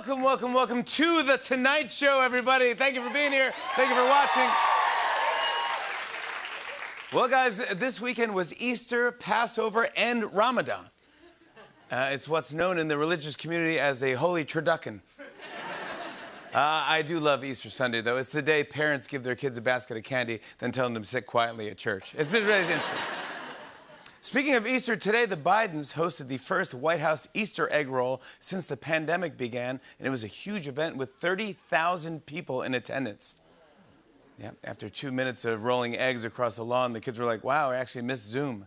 Welcome, welcome, welcome to The Tonight Show, everybody. Thank you for being here. Thank you for watching. Well, guys, this weekend was Easter, Passover, and Ramadan. It's what's known in the religious community as a holy turducken. I do love Easter Sunday, though. It's the day parents give their kids a basket of candy, then tell them to sit quietly at church. It's just really interesting. Speaking of Easter, today the Bidens hosted the first White House Easter egg roll since the pandemic began, and it was a huge event with 30,000 people in attendance. Yeah, after 2 minutes of rolling eggs across the lawn, the kids were like, wow, I actually missed Zoom.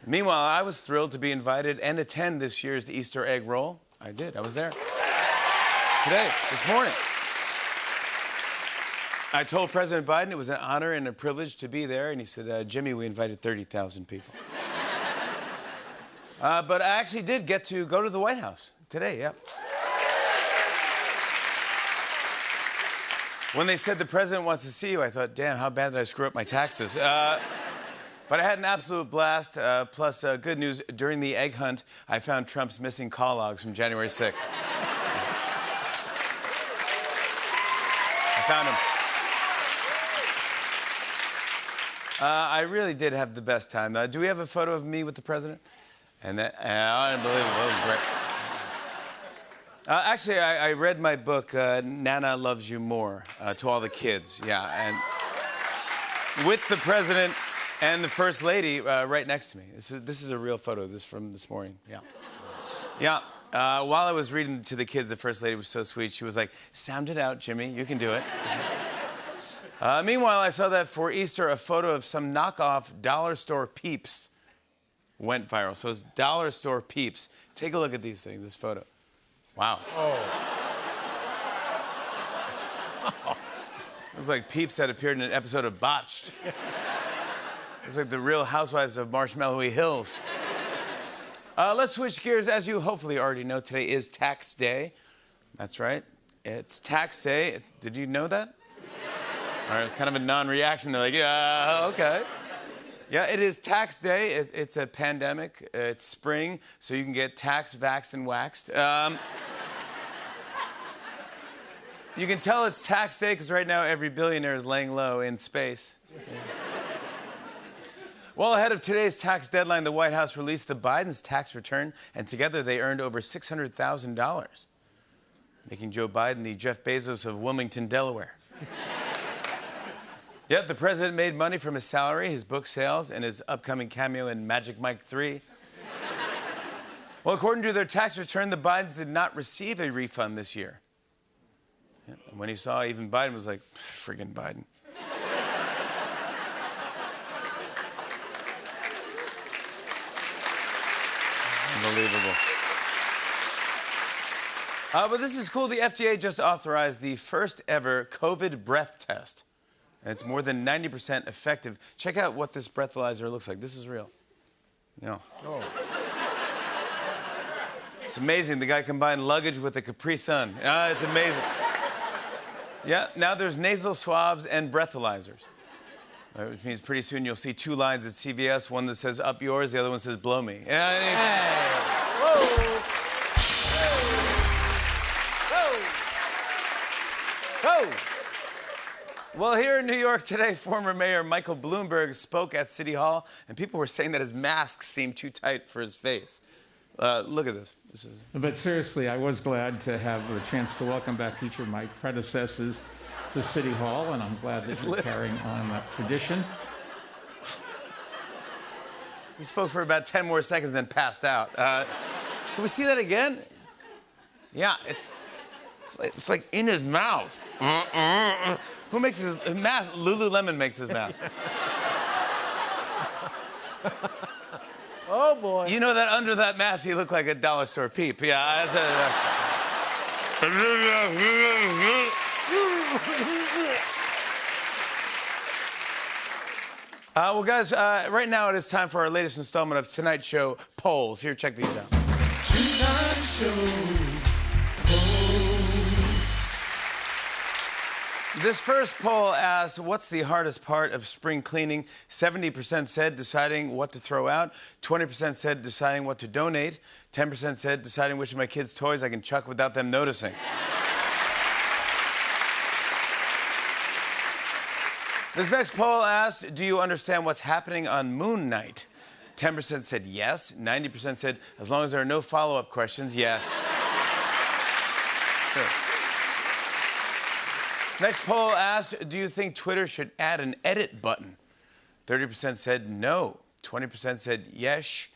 Meanwhile, I was thrilled to be invited and attend this year's Easter egg roll. I did. I was there. Today, this morning. I told President Biden it was an honor and a privilege to be there, and he said, Jimmy, we invited 30,000 people. But I actually did get to go to the White House today, yep. When they said the president wants to see you, I thought, damn, how bad did I screw up my taxes? But I had an absolute blast. Plus, good news, during the egg hunt, I found Trump's missing call logs from January 6th. I found them. I really did have the best time. Do we have a photo of me with the president? And that, unbelievable, that was great. Actually, I read my book, Nana Loves You More, to all the kids, yeah, and with the president and the first lady right next to me. This is a real photo. This is from this morning, yeah. Yeah, while I was reading to the kids, the first lady was so sweet. She was like, sound it out, Jimmy, you can do it. Meanwhile, I saw that for Easter, a photo of some knockoff dollar store Peeps went viral. So it's dollar store Peeps. Take a look at these things, this photo. Wow. Oh. It was like Peeps that appeared in an episode of Botched. It's like the Real Housewives of Marshmallowy Hills. Let's switch gears. As you hopefully already know, today is tax day. That's right. It's tax day. Did you know that? All right, it's kind of a non-reaction. They're like, yeah, okay. Yeah, it is tax day. It's a pandemic. It's spring, so you can get tax, vaxxed, and waxed. You can tell it's tax day because right now every billionaire is laying low in space. Well, ahead of today's tax deadline, the White House released the Biden's tax return, and together they earned over $600,000, making Joe Biden the Jeff Bezos of Wilmington, Delaware. Yep, the president made money from his salary, his book sales, and his upcoming cameo in Magic Mike 3. Well, according to their tax return, the Bidens did not receive a refund this year. Yeah, and when he saw even Biden was like, friggin' Biden. Unbelievable. But this is cool. The FDA just authorized the first ever COVID breath test. And it's more than 90% effective. Check out what this breathalyzer looks like. This is real. Yeah. Oh. It's amazing. The guy combined luggage with a Capri Sun. It's amazing. Yeah, now there's nasal swabs and breathalyzers. Which means pretty soon you'll see two lines at CVS, one that says up yours, the other one says blow me. Hey. Whoa. Whoa. Whoa. Well, here in New York today, former Mayor Michael Bloomberg spoke at City Hall, and people were saying that his mask seemed too tight for his face. Look at this. But seriously, I was glad to have the chance to welcome back each of my predecessors to City Hall, and I'm glad that you're carrying on that tradition. He spoke for about 10 more seconds, then passed out. Can we see that again? Yeah, it's like in his mouth. Who makes his mask? Lululemon makes his mask. Oh, boy. You know that under that mask, he looked like a dollar store Peep. Yeah, well, guys, right now it is time for our latest installment of Tonight Show polls. Here, check these out. Tonight Show polls. This first poll asks, what's the hardest part of spring cleaning? 70% said deciding what to throw out. 20% said deciding what to donate. 10% said deciding which of my kids' toys I can chuck without them noticing. This next poll asks, do you understand what's happening on Moon Night? 10% said yes. 90% said, as long as there are no follow-up questions, yes. Sure. Next poll asked, do you think Twitter should add an edit button? 30% said no. 20% said yes.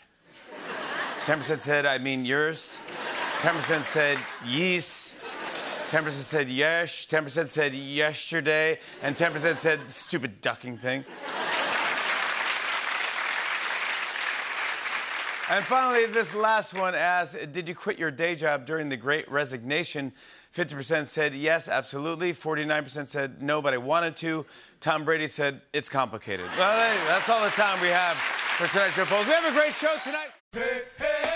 10% said, I mean yours. 10% said yes. 10% said yes. 10% said yesterday. And 10% said stupid ducking thing. And finally, this last one asks, did you quit your day job during the Great Resignation? 50% said yes, absolutely. 49% said no, but I wanted to. Tom Brady said it's complicated. Well, that's all the time we have for tonight's show, folks. We have a great show tonight. Hey, hey.